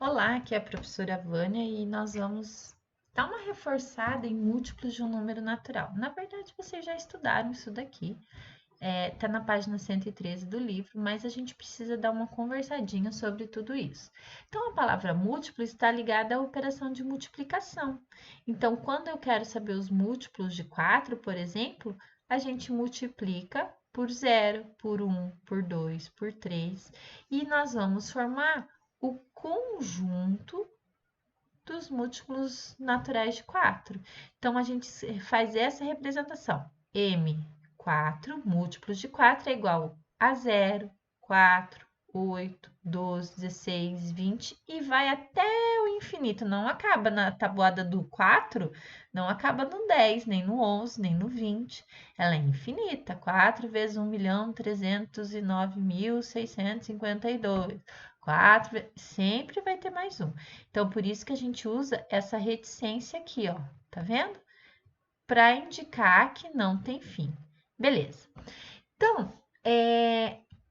Olá, aqui é a professora Vânia e nós vamos dar uma reforçada em múltiplos de um número natural. Na verdade, vocês já estudaram isso daqui, tá na página 113 do livro, mas a gente precisa dar uma conversadinha sobre tudo isso. Então, a palavra múltiplo está ligada à operação de multiplicação. Então, quando eu quero saber os múltiplos de 4, por exemplo, a gente multiplica por 0, por 1, por 2, por 3, e nós vamos formar o conjunto dos múltiplos naturais de 4. Então, a gente faz essa representação. M4 múltiplos de 4 é igual a 0, 4, 8, 12, 16, 20 e vai até o infinito. Não acaba na tabuada do 4, não acaba no 10, nem no 11, nem no 20. Ela é infinita. 4 vezes 1.309.652. 4, sempre vai ter mais um. Então, por isso que a gente usa essa reticência aqui, ó, tá vendo? Para indicar que não tem fim. Beleza. Então,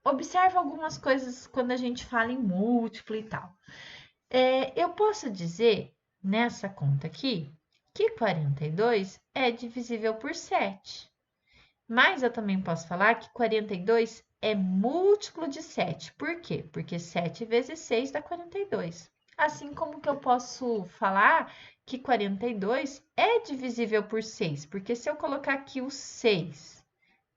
observa algumas coisas quando a gente fala em múltiplo e tal. Eu posso dizer, nessa conta aqui, que 42 é divisível por 7. Mas eu também posso falar que 42 é múltiplo de 7. Por quê? Porque 7 vezes 6 dá 42. Assim como que eu posso falar que 42 é divisível por 6, porque se eu colocar aqui o 6,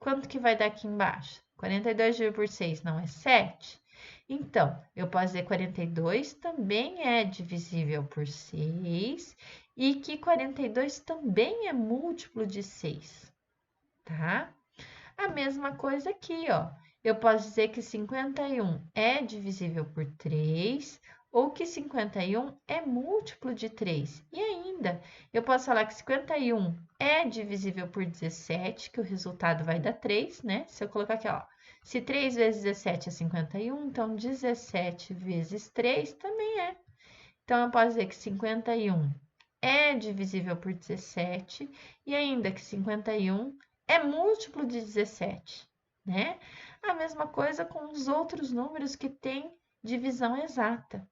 quanto que vai dar aqui embaixo? 42 dividido por 6 não é 7? Então, eu posso dizer que 42 também é divisível por 6 e que 42 também é múltiplo de 6, tá? A mesma coisa aqui, ó. Eu posso dizer que 51 é divisível por 3 ou que 51 é múltiplo de 3. E ainda, eu posso falar que 51 é divisível por 17, que o resultado vai dar 3, né? Se eu colocar aqui, ó, se 3 vezes 17 é 51, então 17 vezes 3 também é. Então, eu posso dizer que 51 é divisível por 17 e ainda que 51 é múltiplo de 17, né? A mesma coisa com os outros números que têm divisão exata,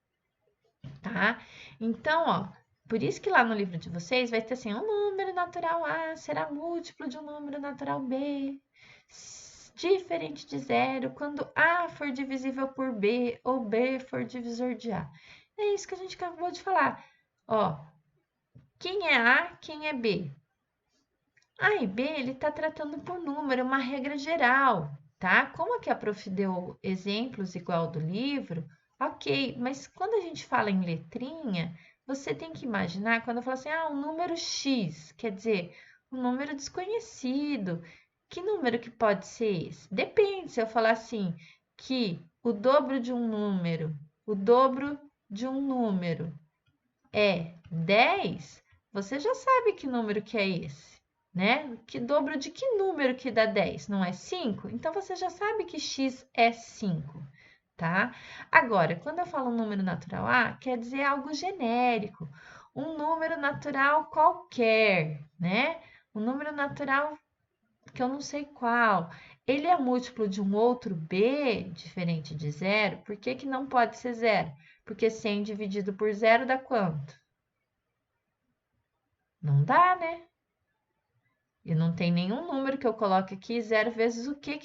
tá? Então, ó, por isso que lá no livro de vocês vai ter assim, um número natural A será múltiplo de um número natural B, diferente de zero, quando A for divisível por B ou B for divisor de A. É isso que a gente acabou de falar. Ó, quem é A, quem é B? A e B, ele está tratando por número, é uma regra geral, tá? Como aqui a prof deu exemplos igual do livro, ok, mas quando a gente fala em letrinha, você tem que imaginar, quando eu falo assim, um número X, quer dizer, um número desconhecido. Que número que pode ser esse? Depende, se eu falar assim, que o dobro de um número, o dobro de um número é 10, você já sabe que número que é esse, né? Que dobro de que número que dá 10? Não é 5? Então, você já sabe que x é 5, tá? Agora, quando eu falo número natural A, quer dizer algo genérico, um número natural qualquer, né? Um número natural que eu não sei qual. Ele é múltiplo de um outro b, diferente de zero. Por que que não pode ser zero? Porque 100 dividido por zero dá quanto? Não dá, né? E não tem nenhum número que eu coloque aqui, zero vezes o que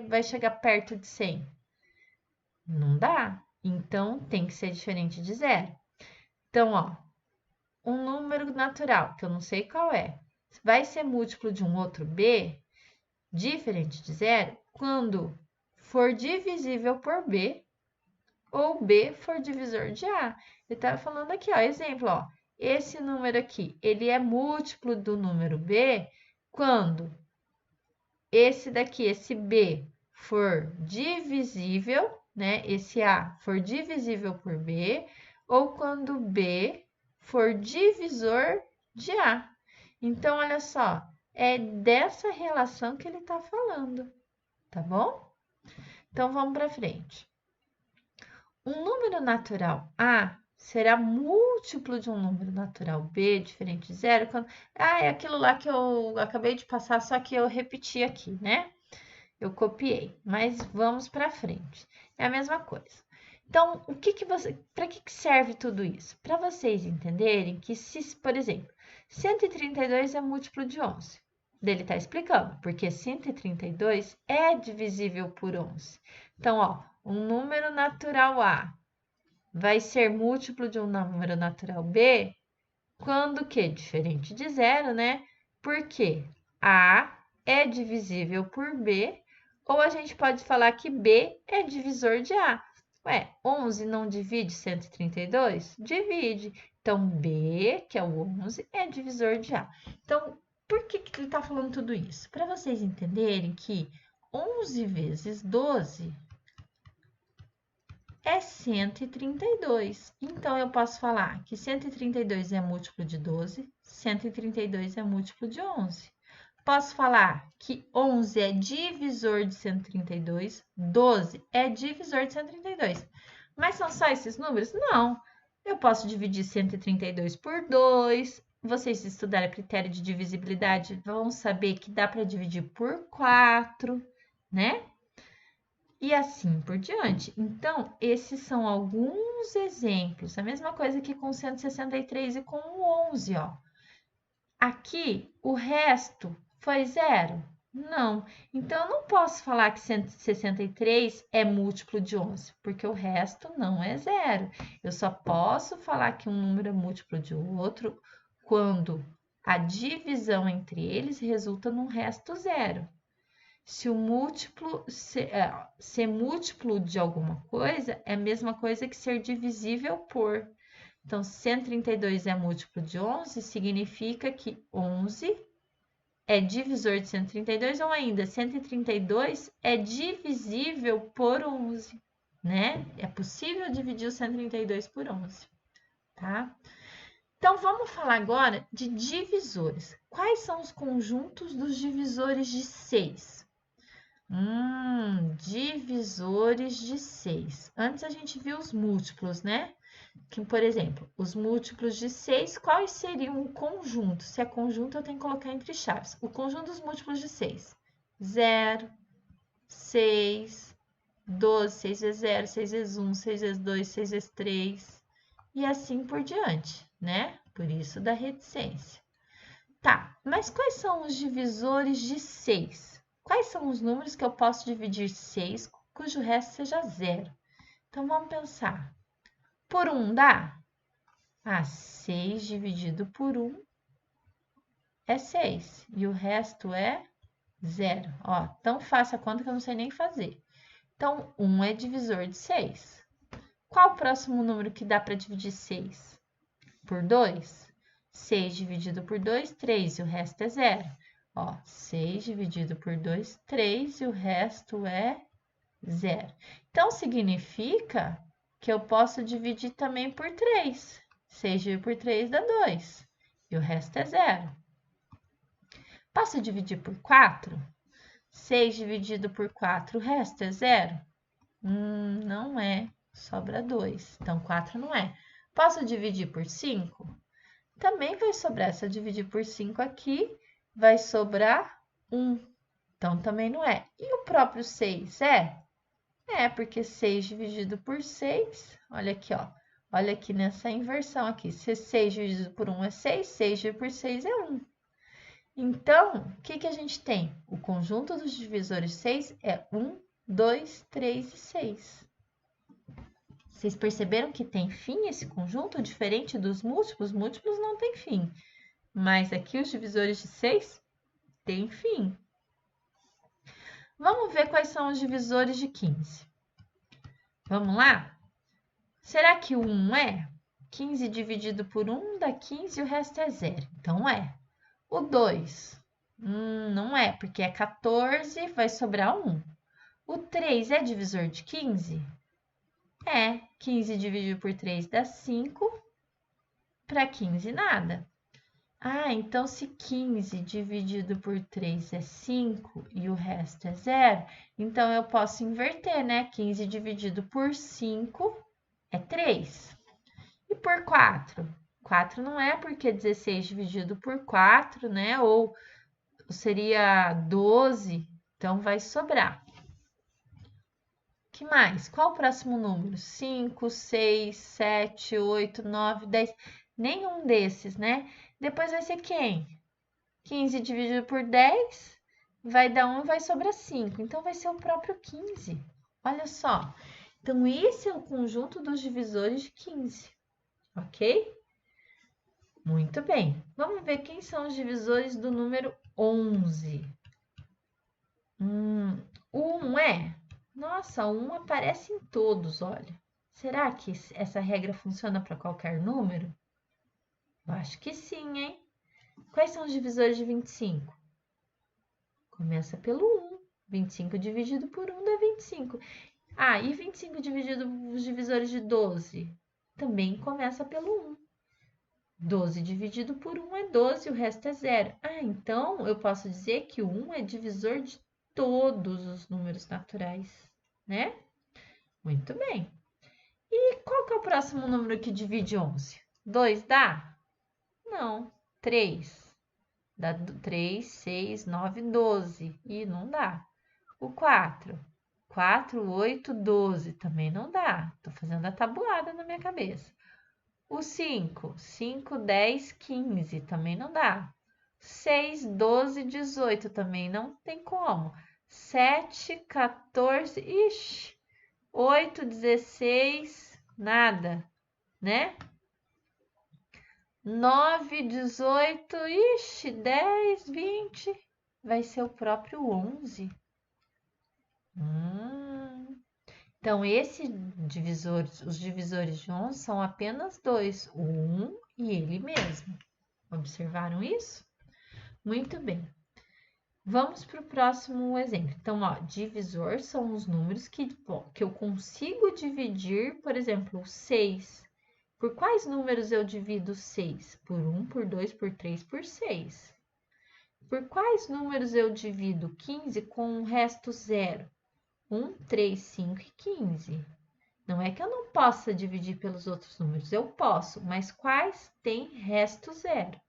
vai chegar perto de 100? Não dá. Então, tem que ser diferente de zero. Então, ó, um número natural, que eu não sei qual é, vai ser múltiplo de um outro b, diferente de zero, quando for divisível por b ou b for divisor de a. Ele está falando aqui, ó, exemplo, ó, esse número aqui, ele é múltiplo do número b quando esse daqui, esse b, for divisível, né? Esse a for divisível por b, ou quando b for divisor de a. Então, olha só, é dessa relação que ele está falando, tá bom? Então, vamos para frente. Um número natural A será múltiplo de um número natural B, diferente de zero, quando... é aquilo lá que eu acabei de passar, só que eu repeti aqui, né? Eu copiei, mas vamos para frente. É a mesma coisa. Então, para que serve tudo isso? Para vocês entenderem que se, por exemplo, 132 é múltiplo de 11. Ele está explicando, porque 132 é divisível por 11. Então, ó, um número natural A vai ser múltiplo de um número natural B quando que? Diferente de zero, né? Porque A é divisível por B, ou a gente pode falar que B é divisor de A. Ué, 11 não divide 132? Divide. Então, B, que é o 11, é divisor de A. Então, por que ele está falando tudo isso? Para vocês entenderem que 11 vezes 12 é 132. Então, eu posso falar que 132 é múltiplo de 12, 132 é múltiplo de 11. Posso falar que 11 é divisor de 132, 12 é divisor de 132. Mas são só esses números? Não. Eu posso dividir 132 por 2. Vocês estudaram critério de divisibilidade, vão saber que dá para dividir por 4, né? E assim por diante. Então, esses são alguns exemplos. A mesma coisa que com 163 e com o 11, ó. Aqui, o resto foi zero? Não. Então, eu não posso falar que 163 é múltiplo de 11, porque o resto não é zero. Eu só posso falar que um número é múltiplo de outro quando a divisão entre eles resulta num resto zero. Se o múltiplo ser múltiplo de alguma coisa é a mesma coisa que ser divisível por. Então, 132 é múltiplo de 11, significa que 11 é divisor de 132, ou ainda 132 é divisível por 11, né? É possível dividir o 132 por 11, tá? Então, vamos falar agora de divisores. Quais são os conjuntos dos divisores de 6? Divisores de 6. Antes a gente viu os múltiplos, né? Que, por exemplo, os múltiplos de 6, quais seriam o conjunto? Se é conjunto, eu tenho que colocar entre chaves. O conjunto dos múltiplos de 6. 0, 6, 12, 6 vezes 0, 6 vezes 1, 6 vezes 2, 6 vezes 3, e assim por diante, né? Por isso da reticência. Tá, mas quais são os divisores de 6? Quais são os números que eu posso dividir 6, cujo resto seja zero? Então, vamos pensar. Por 1 dá? 6 dividido por 1 é 6. E o resto é zero. Ó, tão fácil a conta que eu não sei nem fazer. Então, 1 é divisor de 6. Qual o próximo número que dá para dividir 6? Por 2? 6 dividido por 2, 3, e o resto é zero. Ó, 6 dividido por 2, 3, e o resto é zero. Então, significa que eu posso dividir também por 3. 6 dividido por 3 dá 2, e o resto é zero. Posso dividir por 4? 6 dividido por 4, o resto é zero? Não é, sobra 2. Então, 4 não é. Posso dividir por 5? Também vai sobrar, se eu dividir por 5 aqui, vai sobrar 1. Então, também não é. E o próprio 6 é? É, porque 6 dividido por 6, olha aqui, ó. Olha aqui nessa inversão aqui. Se 6 dividido por 1 é 6, 6 dividido por 6 é 1. Então, o que a gente tem? O conjunto dos divisores de 6 é 1, 2, 3 e 6. Vocês perceberam que tem fim esse conjunto, diferente dos múltiplos? Múltiplos não tem fim. Mas aqui os divisores de 6 têm fim. Vamos ver quais são os divisores de 15. Vamos lá? Será que o 1 é? 15 dividido por 1 dá 15 e o resto é zero. Então, é. O 2? Não é, porque é 14, vai sobrar 1. O 3 é divisor de 15? É. 15 dividido por 3 dá 5. Para 15, nada. Então se 15 dividido por 3 é 5 e o resto é zero, então eu posso inverter, né? 15 dividido por 5 é 3. E por 4? 4 não é, porque 16 dividido por 4, né? Ou seria 12, então vai sobrar. Que mais? Qual o próximo número? 5, 6, 7, 8, 9, 10. Nenhum desses, né? Depois vai ser quem? 15 dividido por 10 vai dar 1 e vai sobrar 5. Então, vai ser o próprio 15. Olha só. Então, esse é o conjunto dos divisores de 15. Ok? Muito bem. Vamos ver quem são os divisores do número 11. O 1 é? Nossa, o 1 aparece em todos, olha. Será que essa regra funciona para qualquer número? Eu acho que sim, hein? Quais são os divisores de 25? Começa pelo 1. 25 dividido por 1 dá 25. Ah, e 25 dividido os divisores de 12? Também começa pelo 1. 12 dividido por 1 é 12, o resto é zero. Ah, então eu posso dizer que o 1 é divisor de todos os números naturais, né? Muito bem. E qual que é o próximo número que divide 11? 2 dá? Não. 3. Dá 3, 6, 9, 12. E não dá. O 4. 4, 8, 12. Também não dá. Estou fazendo a tabuada na minha cabeça. O 5. 5, 10, 15. Também não dá. 6, 12, 18. Também não tem como. 7, 14. Ixi. 8, 16. Nada, né? 9, 18, ixi, 10, 20, vai ser o próprio 11. Então, os divisores de 11 são apenas dois, o 1 e ele mesmo. Observaram isso? Muito bem. Vamos para o próximo exemplo. Então, ó, divisor são os números que eu consigo dividir, por exemplo, 6. Por quais números eu divido 6? Por 1, por 2, por 3, por 6. Por quais números eu divido 15 com o resto zero? 1, 3, 5 e 15. Não é que eu não possa dividir pelos outros números, eu posso, mas quais têm resto zero?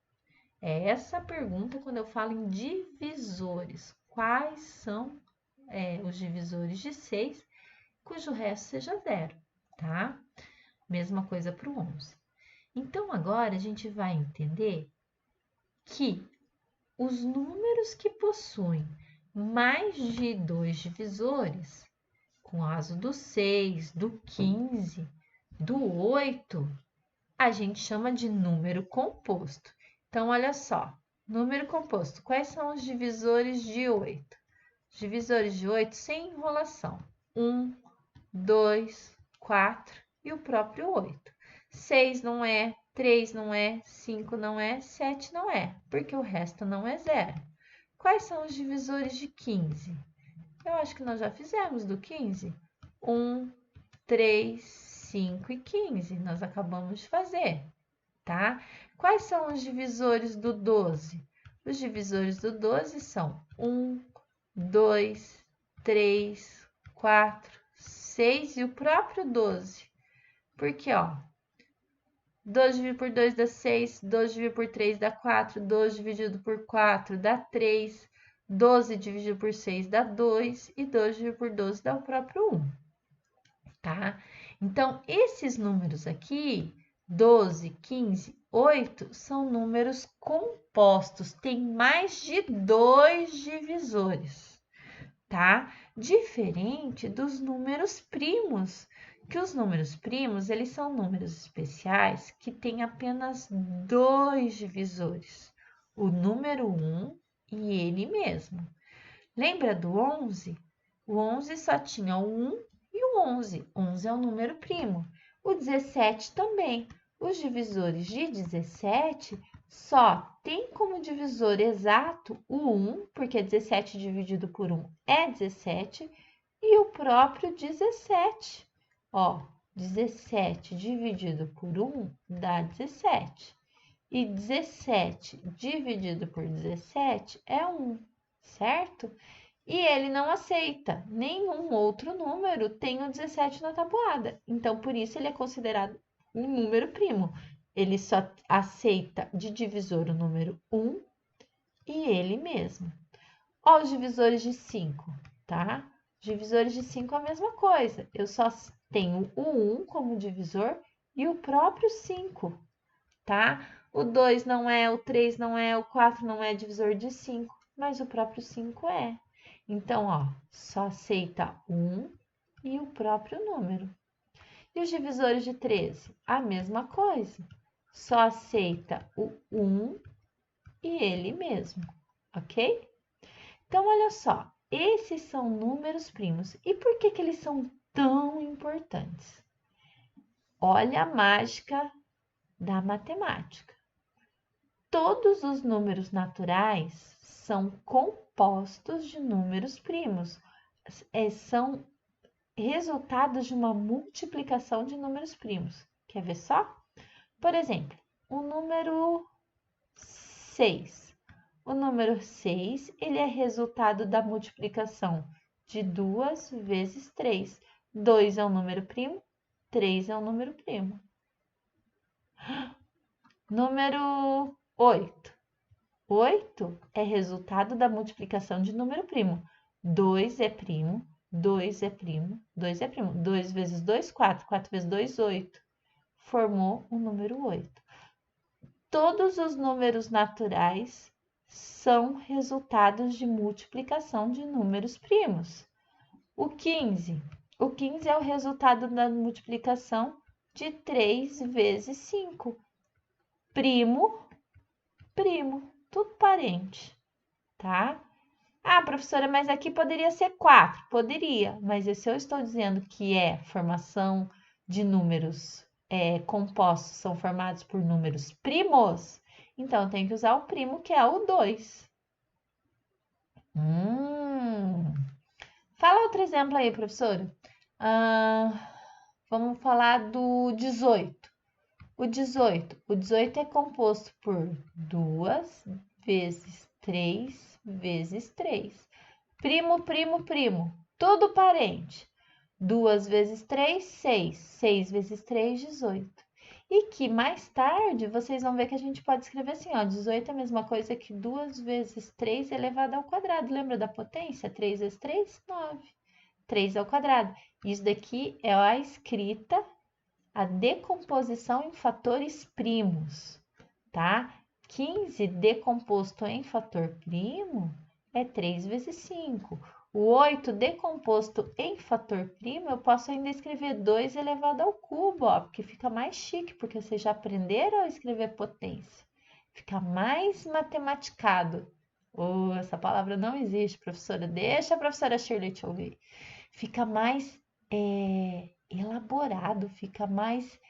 É essa a pergunta quando eu falo em divisores. Quais são os divisores de 6, cujo resto seja zero, tá? Mesma coisa para o 11. Então, agora a gente vai entender que os números que possuem mais de 2 divisores, com o caso do 6, do 15, do 8, a gente chama de número composto. Então, olha só, número composto. Quais são os divisores de 8? Os divisores de 8 sem enrolação. 1, 2, 4 e o próprio 8. 6 não é, 3 não é, 5 não é, 7 não é, porque o resto não é zero. Quais são os divisores de 15? Eu acho que nós já fizemos do 15. 1, 3, 5 e 15. Nós acabamos de fazer, tá? Quais são os divisores do 12? Os divisores do 12 são 1, 2, 3, 4, 6 e o próprio 12. Porque, ó, 12 dividido por 2 dá 6, 12 dividido por 3 dá 4, 12 dividido por 4 dá 3, 12 dividido por 6 dá 2 e 12 dividido por 12 dá o próprio 1, tá? Então, esses números aqui, 12, 15, 8, são números compostos, tem mais de 2 divisores, tá? Diferente dos números primos, que os números primos, eles são números especiais que têm apenas 2 divisores, o número 1 e ele mesmo. Lembra do 11? O 11 só tinha o 1 e o 11. 11 é um número primo. O 17 também. Os divisores de 17 só tem como divisor exato o 1, porque 17 dividido por 1 é 17, e o próprio 17. Ó, 17 dividido por 1 dá 17. E 17 dividido por 17 é 1, certo? E ele não aceita nenhum outro número tem o 17 na tabuada. Então, por isso, ele é considerado um número primo. Ele só aceita de divisor o número 1 e ele mesmo. Ó, os divisores de 5, tá? Divisores de 5 é a mesma coisa. Eu só tenho o 1 como divisor e o próprio 5, tá? O 2 não é, o 3 não é, o 4 não é divisor de 5, mas o próprio 5 é. Então, ó, só aceita 1 e o próprio número. E os divisores de 13? A mesma coisa. Só aceita o 1 e ele mesmo, ok? Então, olha só, esses são números primos. E por que eles são tão importantes? Olha a mágica da matemática. Todos os números naturais são compostos de números primos. São resultados de uma multiplicação de números primos. Quer ver só? Por exemplo, o número 6. O número 6, ele é resultado da multiplicação de 2 vezes 3. 2 é um número primo, 3 é um número primo. Número 8. 8 é resultado da multiplicação de número primo. 2 é primo, 2 é primo, 2 é primo. 2 vezes 2, 4. 4 vezes 2, 8. Formou o número 8. Todos os números naturais são resultados de multiplicação de números primos. O 15. O 15 é o resultado da multiplicação de 3 vezes 5. Primo, primo, tudo parente, tá? Ah, professora, mas aqui poderia ser 4. Poderia, mas se eu estou dizendo que é formação de números compostos, são formados por números primos, então eu tenho que usar o primo, que é o 2. Fala outro exemplo aí, professora. Vamos falar do 18. O 18 é composto por 2 vezes 3 vezes 3. Primo, primo, primo, tudo parente. 2 vezes 3, 6. 6 vezes 3, 18. E que mais tarde vocês vão ver que a gente pode escrever assim, ó, 18 é a mesma coisa que 2 vezes 3 elevado ao quadrado. Lembra da potência? 3 vezes 3, 9. 3 ao quadrado. Isso daqui é a escrita, a decomposição em fatores primos, tá? 15 decomposto em fator primo é 3 vezes 5. O 8 decomposto em fator primo, eu posso ainda escrever 2 elevado ao cubo, ó, porque fica mais chique, porque vocês já aprenderam a escrever potência. Fica mais matematicado. Oh, essa palavra não existe, professora. Deixa a professora Shirley te ouvir. Fica mais elaborado, fica mais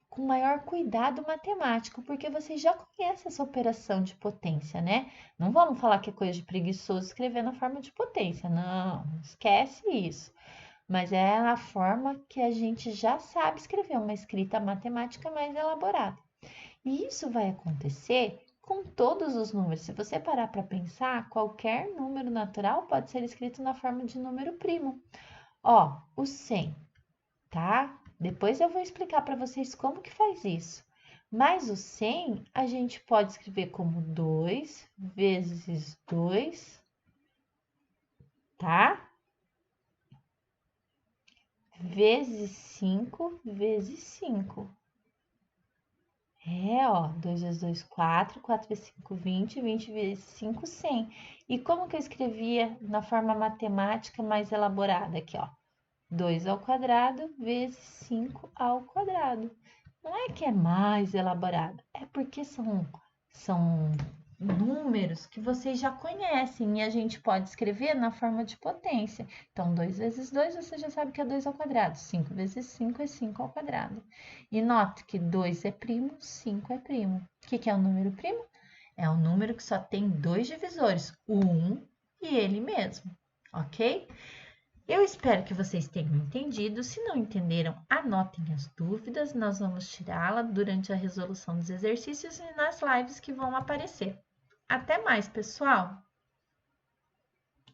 com maior cuidado matemático, porque vocês já conhecem essa operação de potência, né? Não vamos falar que é coisa de preguiçoso escrever na forma de potência, não, esquece isso. Mas é a forma que a gente já sabe escrever, uma escrita matemática mais elaborada. E isso vai acontecer com todos os números. Se você parar para pensar, qualquer número natural pode ser escrito na forma de número primo. Ó, o 100, tá? Depois eu vou explicar para vocês como que faz isso. Mas o 100 a gente pode escrever como 2 vezes 2, tá? Vezes 5 vezes 5. Ó, 2 vezes 2, 4, 4 vezes 5, 20, 20 vezes 5, 100. E como que eu escrevia na forma matemática mais elaborada aqui, ó? 2 ao quadrado vezes 5 ao quadrado. Não é que é mais elaborado, é porque são números que vocês já conhecem e a gente pode escrever na forma de potência. Então, 2 vezes 2 você já sabe que é 2 ao quadrado, 5 vezes 5 é 5 ao quadrado. E note que 2 é primo, 5 é primo. O que é um número primo? É um número que só tem dois divisores, o 1 e ele mesmo, ok? Eu espero que vocês tenham entendido. Se não entenderam, anotem as dúvidas. Nós vamos tirá-la durante a resolução dos exercícios e nas lives que vão aparecer. Até mais, pessoal!